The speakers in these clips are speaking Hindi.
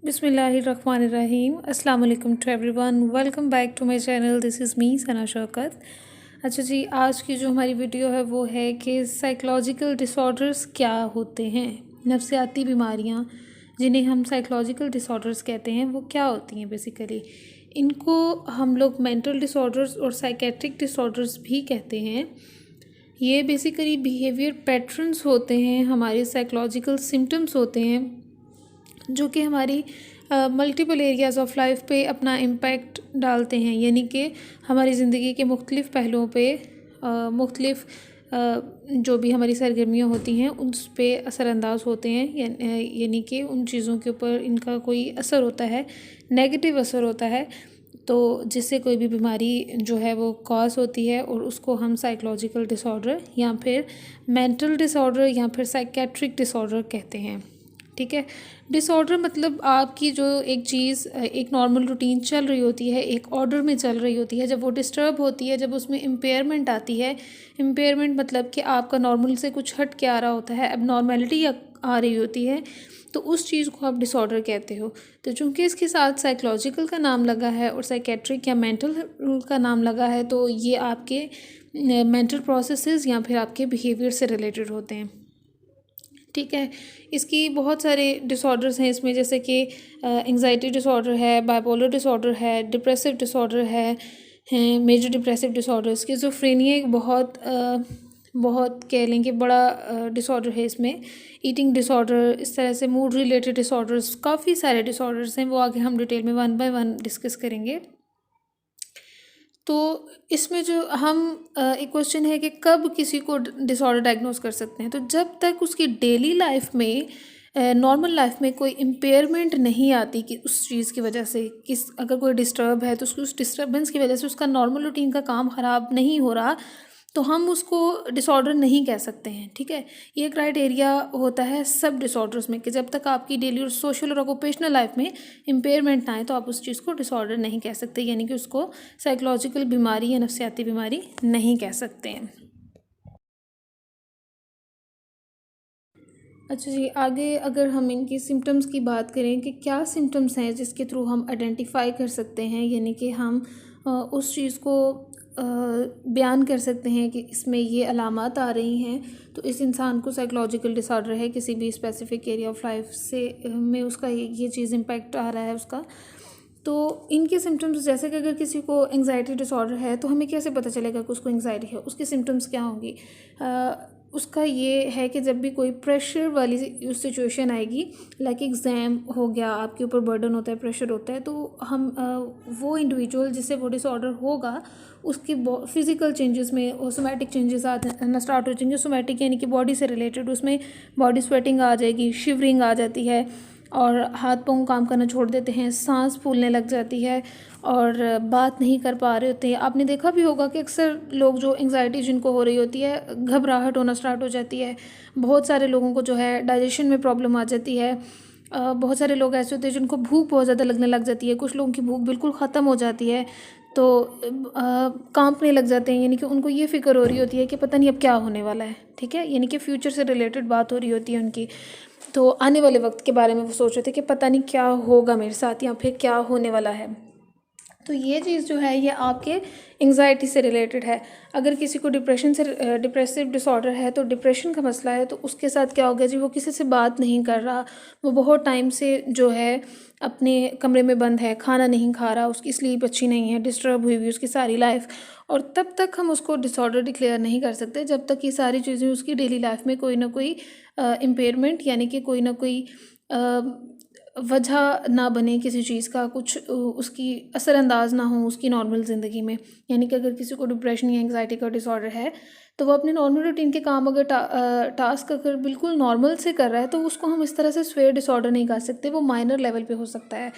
बिस्मिल्लाहिर्रहमानिर्रहीम। अस्सलाम वालेकुम to everyone, welcome back to my channel. This is me Sana Shaukat. अच्छा जी, आज की जो हमारी वीडियो है वो है कि साइकोलॉजिकल डिसऑर्डर्स क्या होते हैं। नफ्सियाती बीमारियां जिन्हें हम साइकोलॉजिकल डिसऑर्डर्स कहते हैं वो क्या होती हैं। बेसिकली इनको हम लोग मेंटल डिसऑर्डर्स और साइकेट्रिक डिसऑर्डर्स भी कहते हैं। ये बेसिकली बिहेवियर पैटर्न्स होते हैं, हमारे साइकोलॉजिकल सिम्टम्स होते हैं जो कि हमारी मल्टीपल एरियाज़ ऑफ लाइफ पे अपना इम्पैक्ट डालते हैं। यानी कि हमारी ज़िंदगी के मुख्तलिफ़ पहलुओं पे मुख्तलिफ़ जो भी हमारी सरगर्मियाँ होती हैं उस पे असरअंदाज होते हैं। यानी कि उन चीज़ों के ऊपर इनका कोई असर होता है, नेगेटिव असर होता है, तो जिससे कोई भी बीमारी जो है वो कॉज होती है और उसको हम साइकोलॉजिकल डिसऑर्डर या फिर मेंटल डिसऑर्डर या फिर साइकेट्रिक डिसऑर्डर कहते हैं। ठीक है। डिसऑर्डर मतलब आपकी जो एक चीज़ एक नॉर्मल रूटीन चल रही होती है, एक ऑर्डर में चल रही होती है, जब वो डिस्टर्ब होती है, जब उसमें इम्पेयरमेंट आती है। इम्पेयरमेंट मतलब कि आपका नॉर्मल से कुछ हट के आ रहा होता है, अब नॉर्मेलिटी आ रही होती है, तो उस चीज़ को आप डिसऑर्डर कहते हो। तो चूँकि इसके साथ साइकोलॉजिकल का नाम लगा है और साइकेट्रिक या मेंटल का नाम लगा है, तो ये आपके मेंटल प्रोसेसेस या फिर आपके बिहेवियर से रिलेटेड होते हैं। ठीक है। इसकी बहुत सारे डिसऑर्डर्स हैं इसमें, जैसे कि एंग्जाइटी डिसऑर्डर है, बाइपोलर डिसऑर्डर है, डिप्रेसिव डिसऑर्डर है, मेजर डिप्रेसिव डिसऑर्डर। स्किज़ोफ्रेनिया एक बहुत कह लें कि बड़ा डिसऑर्डर है। इसमें ईटिंग डिसऑर्डर, इस तरह से मूड रिलेटेड डिसऑर्डर्स, काफ़ी सारे डिसऑर्डर्स हैं, वो आगे हम डिटेल में वन बाय वन डिस्कस करेंगे। तो इसमें जो हम एक क्वेश्चन है कि कब किसी को डिसऑर्डर डायग्नोस कर सकते हैं। तो जब तक उसकी डेली लाइफ में नॉर्मल लाइफ में कोई इम्पेयरमेंट नहीं आती कि उस चीज़ की वजह से अगर कोई डिस्टर्ब है तो उसकी उस डिस्टर्बेंस की वजह से उसका नॉर्मल रूटीन का काम ख़राब नहीं हो रहा, तो हम उसको डिसऑर्डर नहीं कह सकते हैं। ठीक है। ये क्राइटेरिया होता है सब डिसऑर्डर्स में कि जब तक आपकी डेली और सोशल और ऑक्यूपेशनल लाइफ में इम्पेयरमेंट ना आए तो आप उस चीज़ को डिसऑर्डर नहीं कह सकते, यानी कि उसको साइकोलॉजिकल बीमारी या नफ्सियाती बीमारी नहीं कह सकते हैं। अच्छा जी, आगे अगर हम इनकी सिम्टम्स की बात करें कि क्या सिम्टम्स हैं जिसके थ्रू हम आइडेंटिफाई कर सकते हैं, यानी कि हम उस चीज़ को बयान कर सकते हैं कि इसमें ये अलामात आ रही हैं, तो इस इंसान को साइकोलॉजिकल डिसऑर्डर है, किसी भी स्पेसिफिक एरिया ऑफ लाइफ से में उसका ये चीज़ इम्पैक्ट आ रहा है उसका। तो इनके सिम्टम्स, जैसे कि अगर किसी को एंग्जाइटी डिसऑर्डर है तो हमें कैसे पता चलेगा कि उसको एंग्जाइटी है, उसके सिम्टम्स क्या होंगी। उसका ये है कि जब भी कोई प्रेशर वाली सिचुएशन आएगी, लाइक एग्ज़ाम हो गया, आपके ऊपर बर्डन होता है, प्रेशर होता है, तो हम वो इंडिविजुअल जिससे वो डिसऑर्डर होगा उसकी फिज़िकल चेंजेस में और सोमैटिक चेंजेस आना स्टार्ट हो जाएंगे। सोमैटिक यानी कि बॉडी से रिलेटेड, उसमें बॉडी स्वेटिंग आ जाएगी, शिवरिंग आ जाती है और हाथ पाँव काम करना छोड़ देते हैं, सांस फूलने लग जाती है और बात नहीं कर पा रहे होते हैं। आपने देखा भी होगा कि अक्सर लोग जो एंग्जाइटी जिनको हो रही होती है, घबराहट होना स्टार्ट हो जाती है। बहुत सारे लोगों को जो है डाइजेशन में प्रॉब्लम आ जाती है। बहुत सारे लोग ऐसे होते हैं जिनको भूख बहुत ज़्यादा लगने लग जाती है, कुछ लोगों की भूख बिल्कुल ख़त्म हो जाती है, तो कांपने लग जाते हैं, यानी कि उनको ये फ़िक्र हो रही होती है कि पता नहीं अब क्या होने वाला है। ठीक है। यानी कि फ्यूचर से रिलेटेड बात हो रही होती है उनकी, तो आने वाले वक्त के बारे में वो सोच रहे थे कि पता नहीं क्या होगा मेरे साथ या फिर क्या होने वाला है। तो ये चीज़ जो है ये आपके एंग्जाइटी से रिलेटेड है। अगर किसी को डिप्रेसिव डिसऑर्डर है, तो डिप्रेशन का मसला है, तो उसके साथ क्या हो गया जी, वो किसी से बात नहीं कर रहा, वो बहुत टाइम से जो है अपने कमरे में बंद है, खाना नहीं खा रहा, उसकी स्लीप अच्छी नहीं है, डिस्टर्ब हुई हुई उसकी सारी लाइफ। और तब तक हम उसको डिसऑर्डर डिक्लेयर नहीं कर सकते जब तक ये सारी चीज़ें उसकी डेली लाइफ में कोई ना कोई इम्पेयरमेंट, यानी कि कोई ना कोई वजह ना बने किसी चीज़ का, कुछ उसकी असरअंदाज ना हो उसकी नॉर्मल ज़िंदगी में। यानी कि अगर किसी को डिप्रेशन या एंग्जाइटी का डिसऑर्डर है, तो वो अपने नॉर्मल रूटीन के काम अगर टास्क अगर बिल्कुल नॉर्मल से कर रहा है, तो उसको हम इस तरह से स्वेयर डिसऑर्डर नहीं कर सकते, वो माइनर लेवल पे हो सकता है।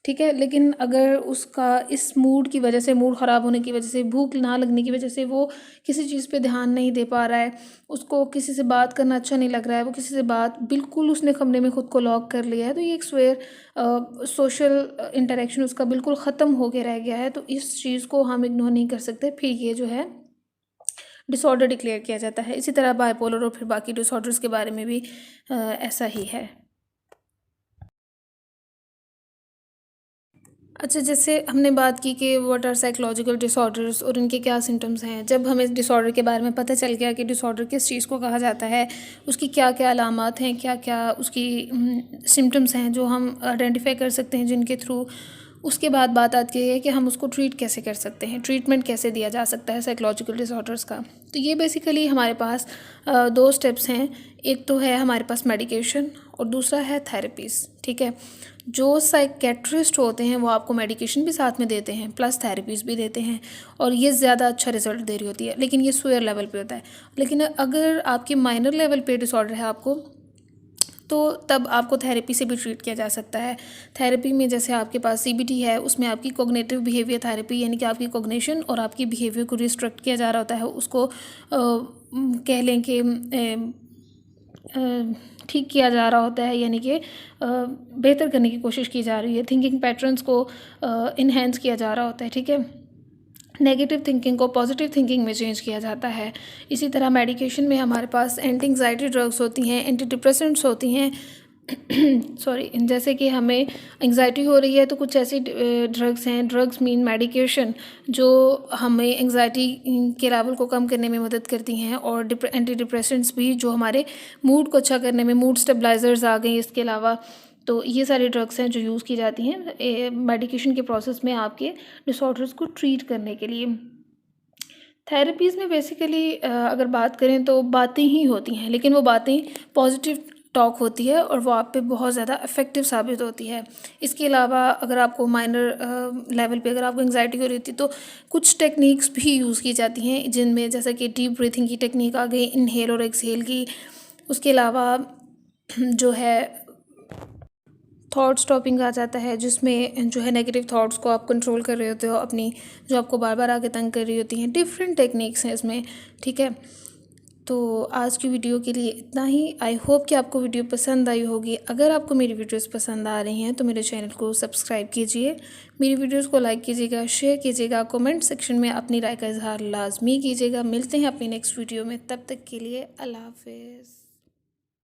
ठीक है। लेकिन अगर उसका इस मूड की वजह से, मूड ख़राब होने की वजह से, भूख ना लगने की वजह से वो किसी चीज़ पे ध्यान नहीं दे पा रहा है, उसको किसी से बात करना अच्छा नहीं लग रहा है, वो किसी से बात बिल्कुल, उसने कमरे में ख़ुद को लॉक कर लिया है, तो ये एक स्वेयर सोशल इंटरेक्शन उसका बिल्कुल ख़त्म हो के रह गया है, तो इस चीज़ को हम इग्नोर नहीं कर सकते, फिर ये जो है डिसऑर्डर डिक्लेयर किया जाता है। इसी तरह बाइपोलर और फिर बाकी डिसऑर्डर्स के बारे में भी ऐसा ही है। अच्छा, जैसे हमने बात की कि व्हाट आर साइकोलॉजिकल डिसऑर्डर्स और इनके क्या सिम्टम्स हैं। जब हमें डिसऑर्डर के बारे में पता चल गया कि डिसऑर्डर किस चीज़ को कहा जाता है, उसकी क्या क्या अलामात हैं, क्या क्या उसकी सिम्टम्स हैं जो हम आइडेंटिफाई कर सकते हैं जिनके थ्रू, उसके बाद बात आती है कि हम उसको ट्रीट कैसे कर सकते हैं, ट्रीटमेंट कैसे दिया जा सकता है साइकोलॉजिकल डिसऑर्डर्स का। तो ये बेसिकली हमारे पास दो स्टेप्स हैं। एक तो है हमारे पास मेडिकेशन और दूसरा है थेरेपीज़। ठीक है, जो साइकेट्रिस्ट होते हैं वो आपको मेडिकेशन भी साथ में देते हैं प्लस थेरेपीज़ भी देते हैं, और ये ज़्यादा अच्छा रिजल्ट दे रही होती है, लेकिन ये सुअर लेवल पे होता है। लेकिन अगर आपकी माइनर लेवल पे डिसऑर्डर है आपको, तो तब आपको थेरेपी से भी ट्रीट किया जा सकता है। थेरेपी में जैसे आपके पास सीबीटी है, उसमें आपकी कॉग्निटिव बिहेवियर थेरेपी, यानी कि आपकी कॉग्निशन और आपकी बिहेवियर को रिस्ट्रिक्ट किया जा रहा होता है, उसको कह लें कि ठीक किया जा रहा होता है, यानी कि बेहतर करने की कोशिश की जा रही है। थिंकिंग पैटर्न्स को इन्हेंस किया जा रहा होता है। ठीक है, नेगेटिव थिंकिंग को पॉजिटिव थिंकिंग में चेंज किया जाता है। इसी तरह मेडिकेशन में हमारे पास एंटी एंग्जाइटी ड्रग्स होती हैं, एंटी डिप्रेसेंट्स होती हैं सॉरी, जैसे कि हमें एंग्जाइटी हो रही है तो कुछ ऐसी ड्रग्स हैं, ड्रग्स मीन मेडिकेशन, जो हमें एंग्जाइटी के लेवल को कम करने में मदद करती हैं, और एंटी डिप्रेसेंट्स भी जो हमारे मूड को अच्छा करने में, मूड स्टेबलाइजर्स आ गए इसके अलावा। तो ये सारी ड्रग्स हैं जो यूज़ की जाती हैं मेडिकेशन के प्रोसेस में आपके डिसऑर्डर्स को ट्रीट करने के लिए। थेरेपीज़ में बेसिकली अगर बात करें तो बातें ही होती हैं, लेकिन वो बातें पॉजिटिव टॉक होती है और वो आप पे बहुत ज़्यादा इफ़ेक्टिव साबित होती है। इसके अलावा अगर आपको माइनर लेवल पे अगर आपको एंग्जाइटी हो रही थी, तो कुछ टेक्निक्स भी यूज़ की जाती हैं, जिनमें जैसे कि डीप ब्रीथिंग की टेक्निक आ गई, इनहेल और एक्सहेल की। उसके अलावा जो है थॉट स्टॉपिंग आ जाता है, जिसमें जो है नेगेटिव थॉट्स को आप कंट्रोल कर रहे होते हो अपनी, जो आपको बार बार आके तंग कर रही होती हैं। डिफरेंट टेक्निक्स हैं इसमें। ठीक है, तो आज की वीडियो के लिए इतना ही। आई होप कि आपको वीडियो पसंद आई होगी। अगर आपको मेरी वीडियोस पसंद आ रही हैं तो मेरे चैनल को सब्सक्राइब कीजिए, मेरी वीडियोस को लाइक कीजिएगा, शेयर कीजिएगा, कमेंट सेक्शन में अपनी राय का इजहार लाजमी कीजिएगा। मिलते हैं अपनी नेक्स्ट वीडियो में, तब तक के लिए अल्लाह हाफिज़।